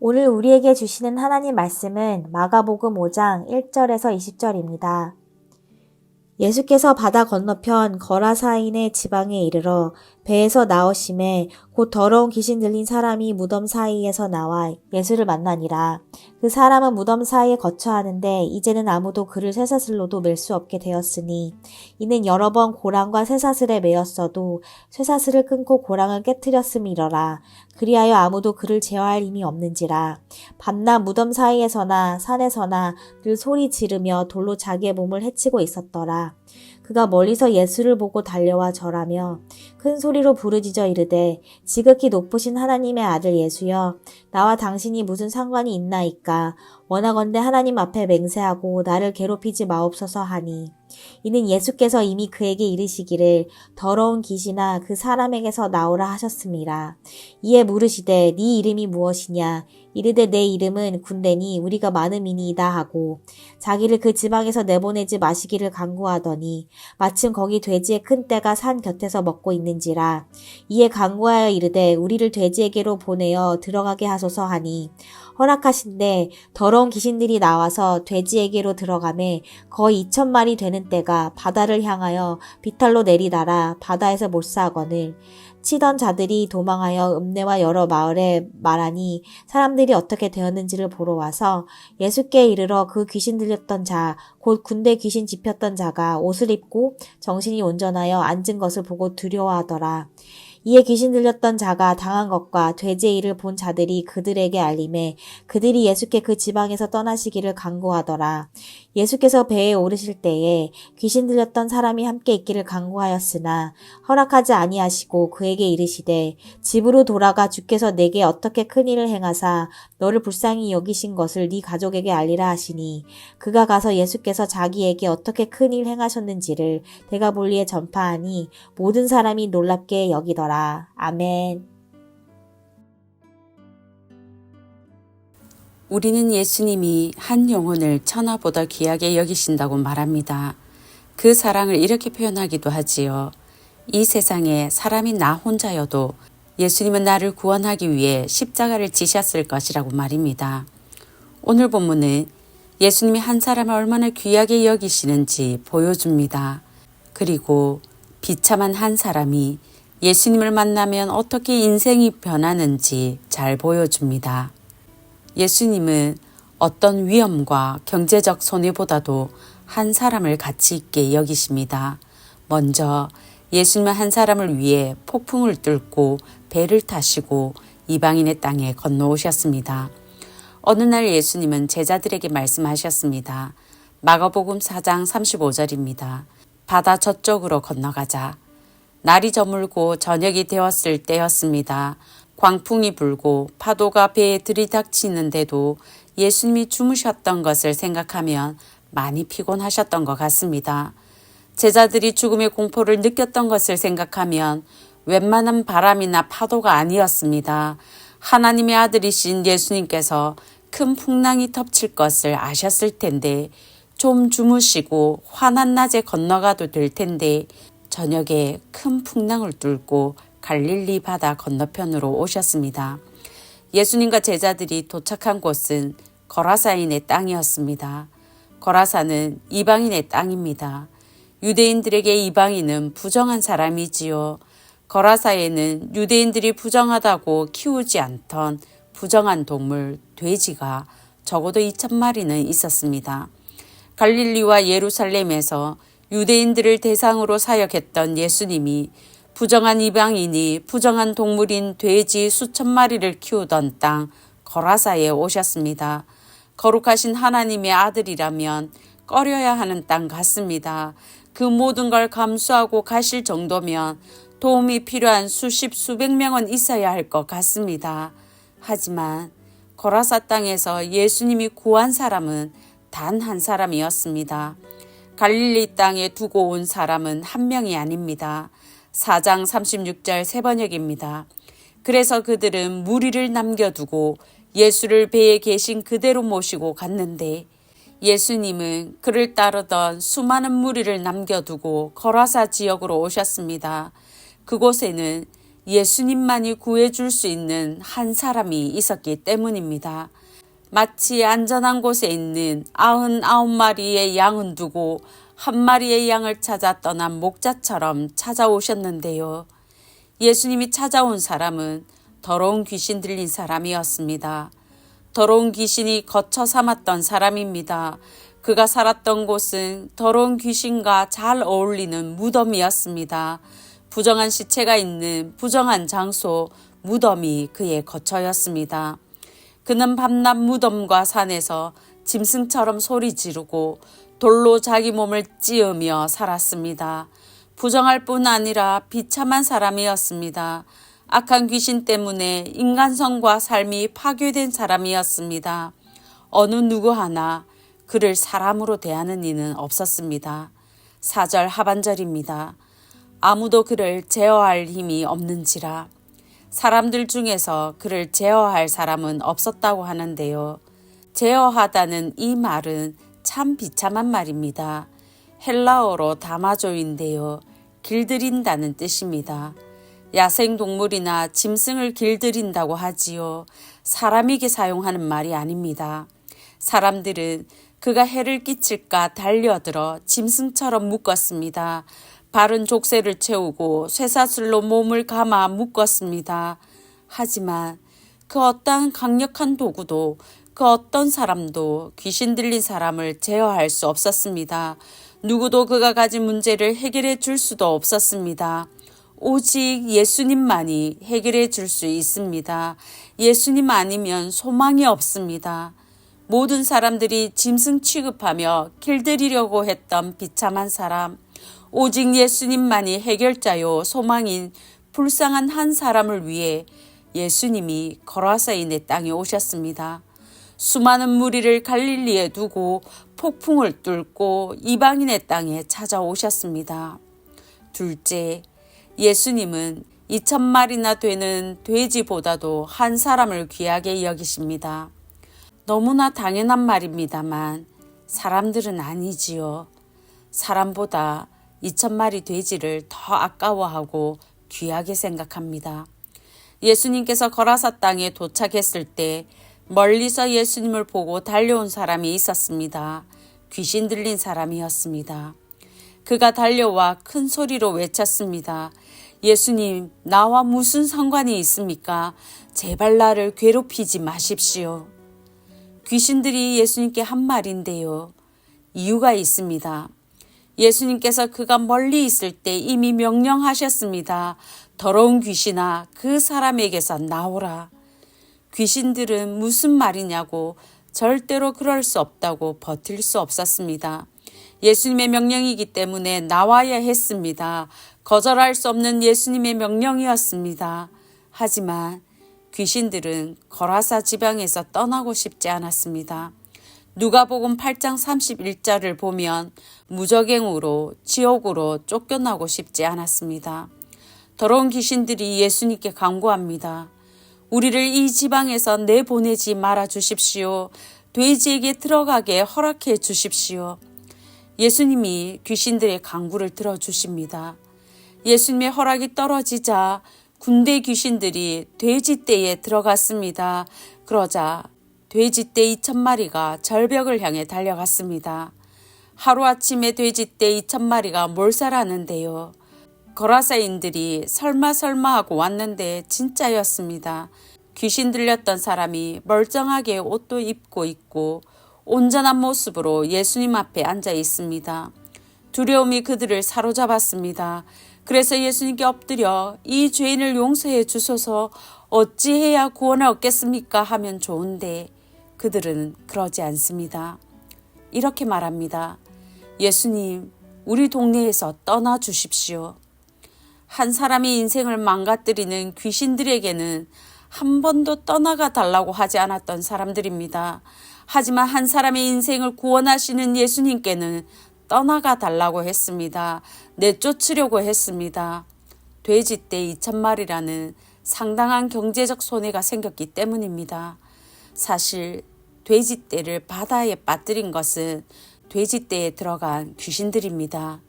오늘 우리에게 주시는 하나님 말씀은 마가복음 5장 1절에서 20절입니다. 예수께서 바다 건너편 거라사인의 지방에 이르러 배에서 나오심에 곧 더러운 귀신 들린 사람이 무덤 사이에서 나와 예수를 만나니라. 그 사람은 무덤 사이에 거처하는데 이제는 아무도 그를 쇠사슬로도 맬 수 없게 되었으니 이는 여러 번 고랑과 쇠사슬에 매였어도 쇠사슬을 끊고 고랑을 깨뜨렸음이러라. 그리하여 아무도 그를 제어할 힘이 없는지라. 밤낮 무덤 사이에서나 산에서나 늘 소리 지르며 돌로 자기의 몸을 해치고 있었더라. 그가 멀리서 예수를 보고 달려와 절하며 큰 소리로 부르짖어 이르되 지극히 높으신 하나님의 아들 예수여 나와 당신이 무슨 상관이 있나이까. 원하건대 하나님 앞에 맹세하고 나를 괴롭히지 마옵소서 하니 이는 예수께서 이미 그에게 이르시기를 더러운 귀신아 그 사람에게서 나오라 하셨음이라. 이에 물으시되 네 이름이 무엇이냐. 이르되 내 이름은 군대니 우리가 많음이니이다 하고 자기를 그 지방에서 내보내지 마시기를 간구하더니 마침 거기 돼지의 큰 떼가 산 곁에서 먹고 있는지라. 이에 간구하여 이르되 우리를 돼지에게로 보내어 들어가게 하소서 하니 허락하신대 더러운 귀신들이 나와서 돼지에게로 들어가매 거의 2,000마리 되는 떼가 바다를 향하여 비탈로 내리다라 바다에서 몰사하거늘 치던 자들이 도망하여 읍내와 여러 마을에 말하니 사람들이 어떻게 되었는지를 보러 와서 예수께 이르러 그 귀신 들렸던 자, 곧 군대 귀신 집혔던 자가 옷을 입고 정신이 온전하여 앉은 것을 보고 두려워하더라. 이에 귀신 들렸던 자가 당한 것과 돼지의 일을 본 자들이 그들에게 알림해 그들이 예수께 그 지방에서 떠나시기를 간구하더라. 예수께서 배에 오르실 때에 귀신 들렸던 사람이 함께 있기를 간구하였으나 허락하지 아니하시고 그에게 이르시되 집으로 돌아가 주께서 내게 어떻게 큰 일을 행하사 너를 불쌍히 여기신 것을 네 가족에게 알리라 하시니 그가 가서 예수께서 자기에게 어떻게 큰 일 행하셨는지를 데가볼리에 전파하니 모든 사람이 놀랍게 여기더라. 아멘. 우리는 예수님이 한 영혼을 천하보다 귀하게 여기신다고 말합니다. 그 사랑을 이렇게 표현하기도 하지요. 이 세상에 사람이 나 혼자여도 예수님은 나를 구원하기 위해 십자가를 지셨을 것이라고 말입니다. 오늘 본문은 예수님이 한 사람을 얼마나 귀하게 여기시는지 보여줍니다. 그리고 비참한 한 사람이 예수님을 만나면 어떻게 인생이 변하는지 잘 보여줍니다. 예수님은 어떤 위험과 경제적 손해보다도 한 사람을 가치 있게 여기십니다. 먼저 예수님은 한 사람을 위해 폭풍을 뚫고 배를 타시고 이방인의 땅에 건너오셨습니다. 어느 날 예수님은 제자들에게 말씀하셨습니다. 마가복음 4장 35절입니다. 바다 저쪽으로 건너가자. 날이 저물고 저녁이 되었을 때였습니다. 광풍이 불고 파도가 배에 들이닥치는데도 예수님이 주무셨던 것을 생각하면 많이 피곤하셨던 것 같습니다. 제자들이 죽음의 공포를 느꼈던 것을 생각하면 웬만한 바람이나 파도가 아니었습니다. 하나님의 아들이신 예수님께서 큰 풍랑이 덮칠 것을 아셨을 텐데 좀 주무시고 환한 낮에 건너가도 될 텐데 저녁에 큰 풍랑을 뚫고 갈릴리 바다 건너편으로 오셨습니다. 예수님과 제자들이 도착한 곳은 거라사인의 땅이었습니다. 거라사는 이방인의 땅입니다. 유대인들에게 이방인은 부정한 사람이지요. 거라사에는 유대인들이 부정하다고 키우지 않던 부정한 동물 돼지가 적어도 2,000마리는 있었습니다. 갈릴리와 예루살렘에서 유대인들을 대상으로 사역했던 예수님이 부정한 이방인이 부정한 동물인 돼지 수천 마리를 키우던 땅 거라사에 오셨습니다. 거룩하신 하나님의 아들이라면 꺼려야 하는 땅 같습니다. 그 모든 걸 감수하고 가실 정도면 도움이 필요한 수십 수백 명은 있어야 할 것 같습니다. 하지만 거라사 땅에서 예수님이 구한 사람은 단 한 사람이었습니다. 갈릴리 땅에 두고 온 사람은 한 명이 아닙니다. 4장 36절 세번역입니다. 그래서 그들은 무리를 남겨두고 예수를 배에 계신 그대로 모시고 갔는데 예수님은 그를 따르던 수많은 무리를 남겨두고 거라사 지역으로 오셨습니다. 그곳에는 예수님만이 구해줄 수 있는 한 사람이 있었기 때문입니다. 마치 안전한 곳에 있는 99마리의 양은 두고 한 마리의 양을 찾아 떠난 목자처럼 찾아오셨는데요. 예수님이 찾아온 사람은 더러운 귀신 들린 사람이었습니다. 더러운 귀신이 거처 삼았던 사람입니다. 그가 살았던 곳은 더러운 귀신과 잘 어울리는 무덤이었습니다. 부정한 시체가 있는 부정한 장소, 무덤이 그의 거처였습니다. 그는 밤낮 무덤과 산에서 짐승처럼 소리 지르고 돌로 자기 몸을 찌으며 살았습니다. 부정할 뿐 아니라 비참한 사람이었습니다. 악한 귀신 때문에 인간성과 삶이 파괴된 사람이었습니다. 어느 누구 하나 그를 사람으로 대하는 이는 없었습니다. 4절 하반절입니다. 아무도 그를 제어할 힘이 없는지라. 사람들 중에서 그를 제어할 사람은 없었다고 하는데요. 제어하다는 이 말은 참 비참한 말입니다. 헬라어로 다마조인데요. 길들인다는 뜻입니다. 야생동물이나 짐승을 길들인다고 하지요. 사람에게 사용하는 말이 아닙니다. 사람들은 그가 해를 끼칠까 달려들어 짐승처럼 묶었습니다. 바른 족쇄를 채우고 쇠사슬로 몸을 감아 묶었습니다. 하지만 그 어떠한 강력한 도구도 그 어떤 사람도 귀신 들린 사람을 제어할 수 없었습니다. 누구도 그가 가진 문제를 해결해 줄 수도 없었습니다. 오직 예수님만이 해결해 줄 수 있습니다. 예수님 아니면 소망이 없습니다. 모든 사람들이 짐승 취급하며 길들이려고 했던 비참한 사람, 오직 예수님만이 해결자요 소망인 불쌍한 한 사람을 위해 예수님이 거라사인의 땅에 오셨습니다. 수많은 무리를 갈릴리에 두고 폭풍을 뚫고 이방인의 땅에 찾아오셨습니다. 둘째, 예수님은 2,000마리나 되는 돼지보다도 한 사람을 귀하게 여기십니다. 너무나 당연한 말입니다만 사람들은 아니지요. 사람보다 2,000마리 돼지를 더 아까워하고 귀하게 생각합니다. 예수님께서 거라사 땅에 도착했을 때 멀리서 예수님을 보고 달려온 사람이 있었습니다. 귀신 들린 사람이었습니다. 그가 달려와 큰 소리로 외쳤습니다. 예수님, 나와 무슨 상관이 있습니까? 제발 나를 괴롭히지 마십시오. 귀신들이 예수님께 한 말인데요. 이유가 있습니다. 예수님께서 그가 멀리 있을 때 이미 명령하셨습니다. 더러운 귀신아, 그 사람에게서 나오라. 귀신들은 무슨 말이냐고 절대로 그럴 수 없다고 버틸 수 없었습니다. 예수님의 명령이기 때문에 나와야 했습니다. 거절할 수 없는 예수님의 명령이었습니다. 하지만 귀신들은 거라사 지방에서 떠나고 싶지 않았습니다. 누가복음 8장 31절을 보면 무적행으로 지옥으로 쫓겨나고 싶지 않았습니다. 더러운 귀신들이 예수님께 간구합니다. 우리를 이 지방에서 내보내지 말아 주십시오. 돼지에게 들어가게 허락해 주십시오. 예수님이 귀신들의 간구를 들어주십니다. 예수님의 허락이 떨어지자 군대 귀신들이 돼지떼에 들어갔습니다. 그러자 돼지떼 2,000마리가 절벽을 향해 달려갔습니다. 하루아침에 돼지떼 2,000마리가 몰살하는데요. 거라사인들이 설마 하고 왔는데 진짜였습니다. 귀신 들렸던 사람이 멀쩡하게 옷도 입고 있고 온전한 모습으로 예수님 앞에 앉아 있습니다. 두려움이 그들을 사로잡았습니다. 그래서 예수님께 엎드려 이 죄인을 용서해 주소서, 어찌해야 구원을 얻겠습니까 하면 좋은데 그들은 그러지 않습니다. 이렇게 말합니다. 예수님, 우리 동네에서 떠나 주십시오. 한 사람의 인생을 망가뜨리는 귀신들에게는 한 번도 떠나가 달라고 하지 않았던 사람들입니다. 하지만 한 사람의 인생을 구원하시는 예수님께는 떠나가 달라고 했습니다. 내쫓으려고 했습니다. 돼지떼 2,000마리라는 상당한 경제적 손해가 생겼기 때문입니다. 사실 돼지떼를 바다에 빠뜨린 것은 돼지떼에 들어간 귀신들입니다.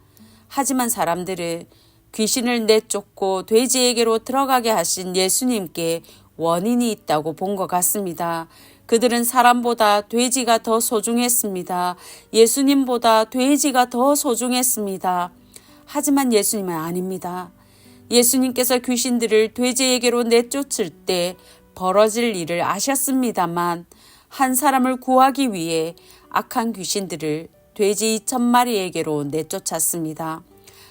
하지만 사람들은 귀신을 내쫓고 돼지에게로 들어가게 하신 예수님께 원인이 있다고 본 것 같습니다. 그들은 사람보다 돼지가 더 소중했습니다. 예수님보다 돼지가 더 소중했습니다. 하지만 예수님은 아닙니다. 예수님께서 귀신들을 돼지에게로 내쫓을 때 벌어질 일을 아셨습니다만 한 사람을 구하기 위해 악한 귀신들을 돼지 2,000마리에게로 내쫓았습니다.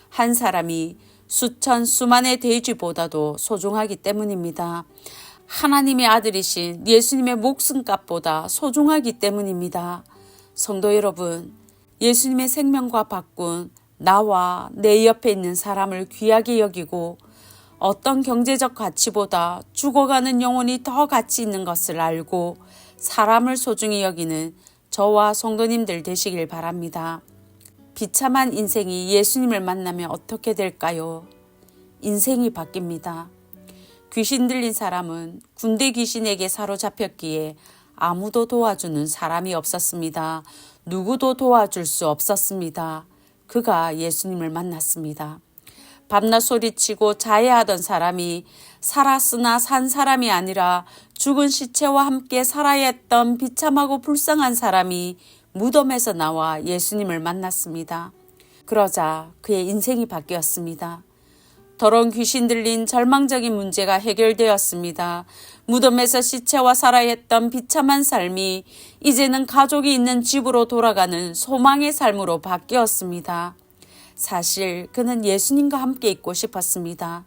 한 사람이 수천 수만의 돼지보다도 소중하기 때문입니다. 하나님의 아들이신 예수님의 목숨값보다 소중하기 때문입니다. 성도 여러분, 예수님의 생명과 바꾼 나와 내 옆에 있는 사람을 귀하게 여기고 어떤 경제적 가치보다 죽어가는 영혼이 더 가치 있는 것을 알고 사람을 소중히 여기는 저와 성도님들 되시길 바랍니다. 비참한 인생이 예수님을 만나면 어떻게 될까요? 인생이 바뀝니다. 귀신 들린 사람은 군대 귀신에게 사로잡혔기에 아무도 도와주는 사람이 없었습니다. 누구도 도와줄 수 없었습니다. 그가 예수님을 만났습니다. 밤낮 소리치고 자해하던 사람이 살았으나 산 사람이 아니라 죽은 시체와 함께 살아야 했던 비참하고 불쌍한 사람이 무덤에서 나와 예수님을 만났습니다. 그러자 그의 인생이 바뀌었습니다. 더러운 귀신 들린 절망적인 문제가 해결되었습니다. 무덤에서 시체와 살아야 했던 비참한 삶이 이제는 가족이 있는 집으로 돌아가는 소망의 삶으로 바뀌었습니다. 사실 그는 예수님과 함께 있고 싶었습니다.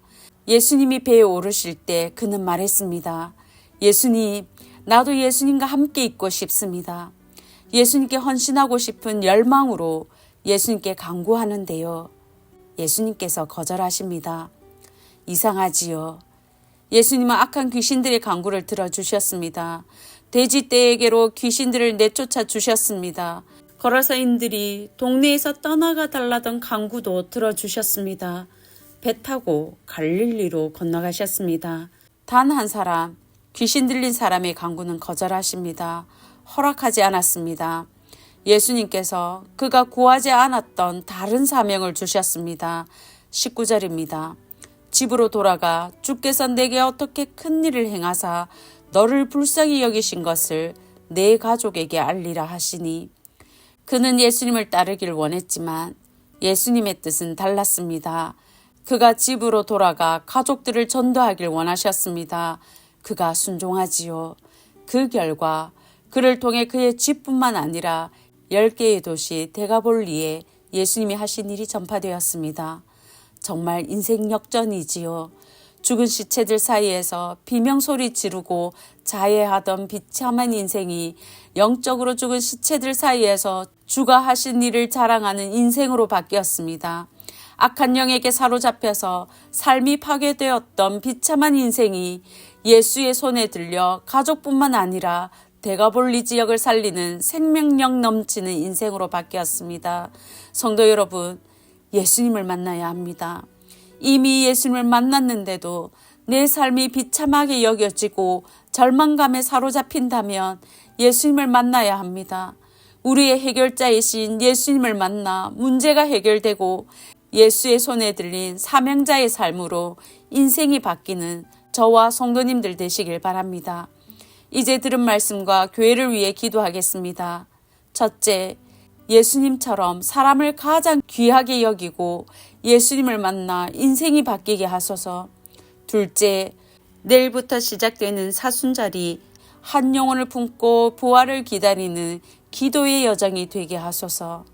예수님이 배에 오르실 때 그는 말했습니다. 예수님, 나도 예수님과 함께 있고 싶습니다. 예수님께 헌신하고 싶은 열망으로 예수님께 간구하는데요. 예수님께서 거절하십니다. 이상하지요. 예수님은 악한 귀신들의 간구를 들어주셨습니다. 돼지떼에게로 귀신들을 내쫓아 주셨습니다. 거라사인들이 동네에서 떠나가 달라던 간구도 들어주셨습니다. 배 타고 갈릴리로 건너가셨습니다. 단 한 사람, 귀신 들린 사람의 간구는 거절하십니다. 허락하지 않았습니다. 예수님께서 그가 구하지 않았던 다른 사명을 주셨습니다. 19절입니다. 집으로 돌아가 주께서 내게 어떻게 큰 일을 행하사 너를 불쌍히 여기신 것을 내 가족에게 알리라 하시니 그는 예수님을 따르길 원했지만 예수님의 뜻은 달랐습니다. 그가 집으로 돌아가 가족들을 전도하길 원하셨습니다. 그가 순종하지요. 그 결과 그를 통해 그의 집뿐만 아니라 10개의 도시 데가볼리에 예수님이 하신 일이 전파되었습니다. 정말 인생 역전이지요. 죽은 시체들 사이에서 비명소리 지르고 자해하던 비참한 인생이 영적으로 죽은 시체들 사이에서 주가 하신 일을 자랑하는 인생으로 바뀌었습니다. 악한 영에게 사로잡혀서 삶이 파괴되었던 비참한 인생이 예수의 손에 들려 가족뿐만 아니라 데가볼리 지역을 살리는 생명력 넘치는 인생으로 바뀌었습니다. 성도 여러분, 예수님을 만나야 합니다. 이미 예수님을 만났는데도 내 삶이 비참하게 여겨지고 절망감에 사로잡힌다면 예수님을 만나야 합니다. 우리의 해결자이신 예수님을 만나 문제가 해결되고 예수의 손에 들린 사명자의 삶으로 인생이 바뀌는 저와 성도님들 되시길 바랍니다. 이제 들은 말씀과 교회를 위해 기도하겠습니다. 첫째, 예수님처럼 사람을 가장 귀하게 여기고 예수님을 만나 인생이 바뀌게 하소서. 둘째, 내일부터 시작되는 사순절이 한 영혼을 품고 부활을 기다리는 기도의 여정이 되게 하소서.